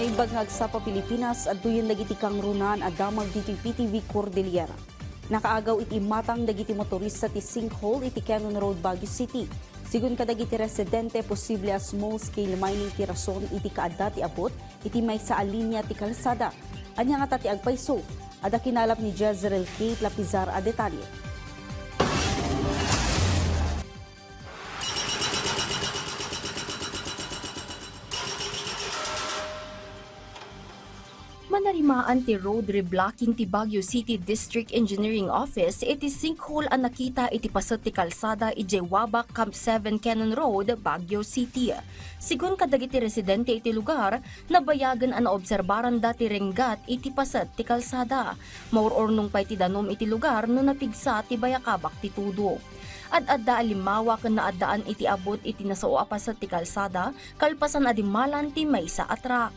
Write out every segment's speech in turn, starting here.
Maibagag sa Pilipinas at duyon dagiti kang runan at damag diti PTV Cordillera. Nakaagaw iti matang dagiti motorista ti sinkhole iti Cannon Road, Baguio City. Sigun kadagiti residente posible a small scale mining ti rason iti kaadda ti abot iti may sa alinya ti kalsada. Anya nga ti agpayso. Ada kinalap ni Jezreel Kate Lapizar a detalye. Manarimaan ti road reblocking ti Baguio City District Engineering Office iti sinkhole ang nakita iti pasat ti kalsada iti Wabak Camp 7 Cannon Road, Baguio City. Sigun kadagiti residente iti lugar, nabayagan ang naobserbaran dati renggat iti pasat ti kalsada. Maurornong pa iti danom iti lugar no napigsa ti bayakabak ti tudo. Ad-adda alimawak na addaan iti abot iti nasao pasat ti kalsada, kalpasan adimalan ti maysa atrak.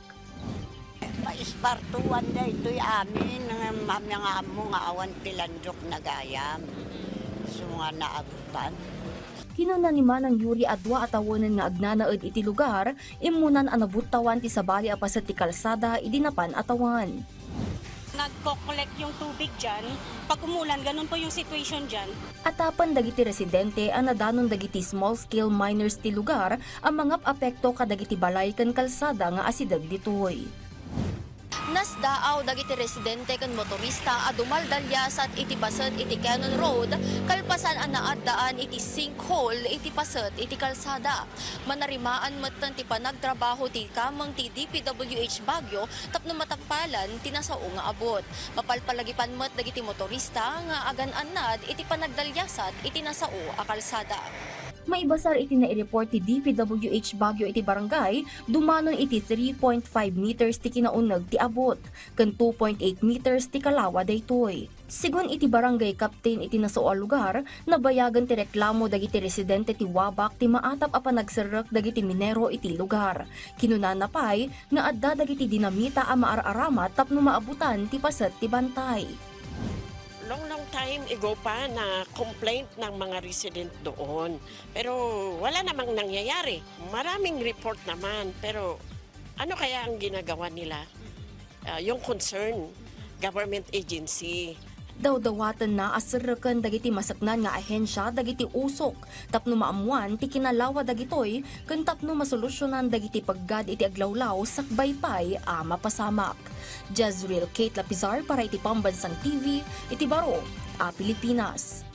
Paispartuan da ito'y amin, nga amo nga awan pilandok na gayam. So nga naabutan. Kinunaniman ng Yuri adwa atawanan nga agnanaed iti lugar, imunan anabuttawan ti sabali apasat ti kalsada idinapan atawan. Nagko-collect yung tubig dyan. Pag umulan, ganun po yung situation dyan. Atapan dagiti residente ang nadanon dagiti small-scale miners ti lugar ang mga apekto kadagiti balay ken kalsada nga asidag ditoy. Nasdaaw dagiti residente ken motorista a dumaldalyasat iti pasat iti Cannon Road kalpasan ang naaddaan iti sinkhole iti pasat iti kalsada. Manarimaan metten ti panagtrabaho ti kamang ti DPWH Baguio tapno matagpalan tinasao nga abot. Mapalpalagipan met dagiti motorista nga agan-annad iti panagdalyasat iti nasao a kalsada. Maibasar iti na-report ti DPWH Baguio iti barangay, dumanon iti 3.5 meters ti kinaunag ti abot, ken 2.8 meters ti kalawa daytoy. Sigun iti barangay captain iti nasao a lugar, nabayagan ti reklamo dagiti residente ti Wabak ti maatap a panagserrek dagiti minero iti lugar. Kinunanapay nga adda dagiti dinamita a maararamat tapno maabutan ti pasat ti bantay. Long time ago pa na complaint ng mga resident doon. Pero wala namang nangyayari. Maraming report naman. Pero ano kaya ang ginagawa nila? Yung concern, government agency. Daw-dawatan na asirrekan dagiti masaknan nga ahensya dagiti usok. Tapno maamuan ti kinalawa dagitoy ken tapno masolusyonan dagiti paggad iti aglawlaw sakbay pay a mapasamak. Jezreel Kate Lapizar para iti Pambansang TV, iti Baro, Pilipinas.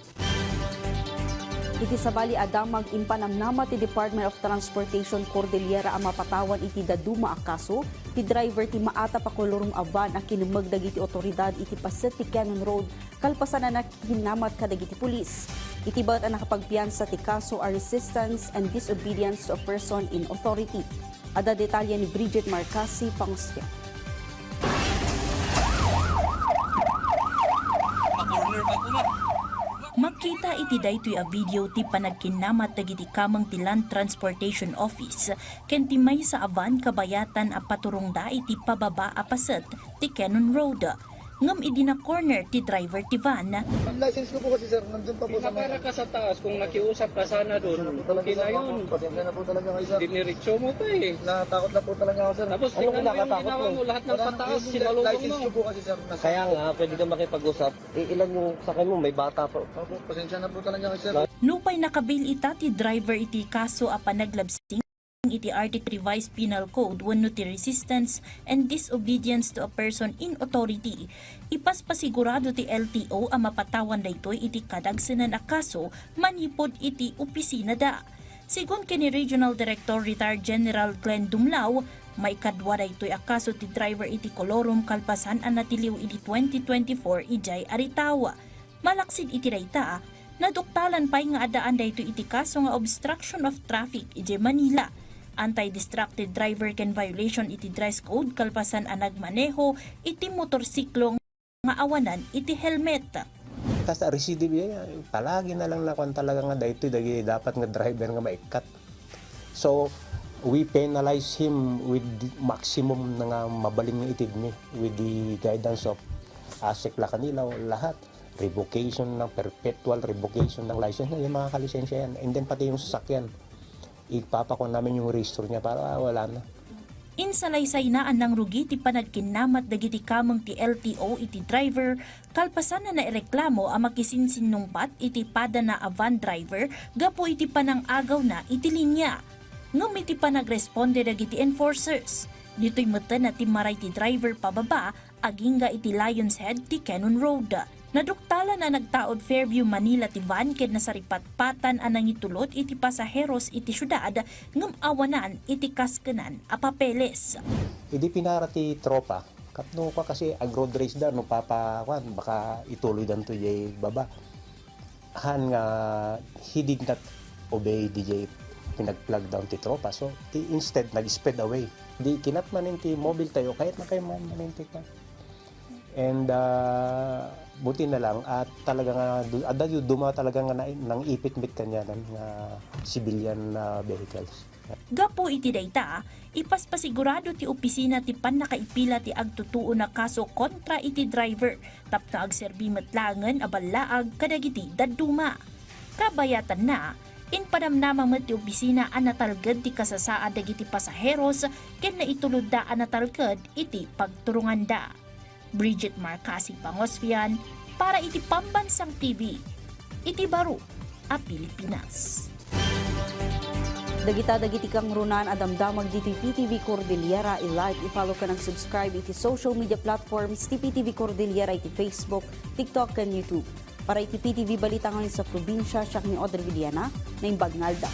Iti sabali adamag impanamnama ti Department of Transportation Cordillera ang mapatawan iti daduma a kaso ti driver ti maata pa kolorong avan a kinumag dagiti otoridad iti paset ti Cannon Road kalpasan na nakinamat kadagiti pulis. Iti bat ang nakapagpiyansa ti kaso a resistance and disobedience to a person in authority. Ada detalye ni Bridget Marcasi, Pangostia. Makita iti daytoy a video ti panagkinamat dagiti kamang ti Land Transportation Office ken ti may sa avan kabayatan a paturong da iti pababa a paset ti Cannon Road. Ngam idina corner ti driver ti van. License ko po kasi sir, nandun pa po sa Para ka sa taas, kung nakiusap ka sana doon, okay na yun. Pasensya na po talaga kayo sir. Diniritso mo pa eh. Nakatakot na po talaga ako sir. Tapos tingnan mo yung ginawa mo, lahat ng pataas, sinalubong License mo. ko po kasi sir. Kaya nga, pwede ka makipag-usap. Ilan yung sakay mo, may bata pa. Opo, pasensya na po talaga kayo sir. Nupay nakabil ita ti driver iti kaso a panaglabsing iti Article Revised Penal Code wenno ti resistance and disobedience to a person in authority. Ipaspasigurado ti LTO a mapatawan daytoy iti kadagsenan a kaso manipod iti opisina da. Sigun kini Regional Director Retired General Glenn Dumlao, may kadwa daytoy a kaso ti driver iti Colorum kalpasan a natiliw iti 2024 ijay aritawa. Malaksid iti dayta naduktalan pay nga adaan daytoy iti kaso nga obstruction of traffic ijay Manila. Anti-distracted driver ken violation iti dress code kalpasan a nagmaneho iti motorsiklo nga awanan iti helmet. Tas recidive palagi na lang nakuan talaga nga daytoy dagi dapat nga driver nga maikat. So we penalize him with the maximum nga mabaling nga itig ni with the guidance of ASEC la kanila lahat. Revocation ng perpetual revocation ng license na yung mga kalisensya yan. And then pati yung sasakyan. Ipapakon namin yung restore niya para wala na. Insalaysay na anang rugi ti panagkinamat dagiti kameng ti LTO iti driver, kalpasan na naireklamo ang makisinsinungpat iti pada na a van driver gapo iti panangagaw na iti linya. Ngam iti panagresponde dagiti enforcers. Dito'y mata na ti maray ti driver pababa, agingga iti Lions Head ti Cannon Road. Naduktala na nagtaod Fairview, Manila ti van ket nasaripatpatan anang itulot iti pasaheros iti syudad ngem awanan iti kaskenan a papeles. Hindi pinara ti tropa. Kapno ka kasi ag-road race da, no papakuan, baka ituloy dan to jay baba. Han nga, he did not obey DJ pinag-plug down ti tropa. So, instead, nag-speed away. Di kinatmanin ti mobile tayo, kahit na kayo manintik na. And buti na lang at talaga nga adagyo duma talaga nga nang ipit-mit kanya ng civilian vehicles. Gapo iti dayta, ipaspasigurado ti opisina ti panakaipila ti agtutuo na kaso kontra iti driver tapno agserbi metlangen a balaag kadagiti dadduma. Kabayatan na inpadamnama met ti opisina a natalged ti kasasaad dagiti pasaheros ken naitulod da a natalged iti pagturunganda. Bridget Marcasi Pangosfian para iti Pambansang TV, iti Baro a Pilipinas. Dagita-dagiti kang runan adamdamag diti PTV Cordillera i-like, i-follow ka ng subscribe iti social media platforms ti PTV Cordillera iti Facebook, TikTok, and YouTube. Para iti PTV balita ngayon sa probinsya, siya ni Audrey Villana na imbag ngalda.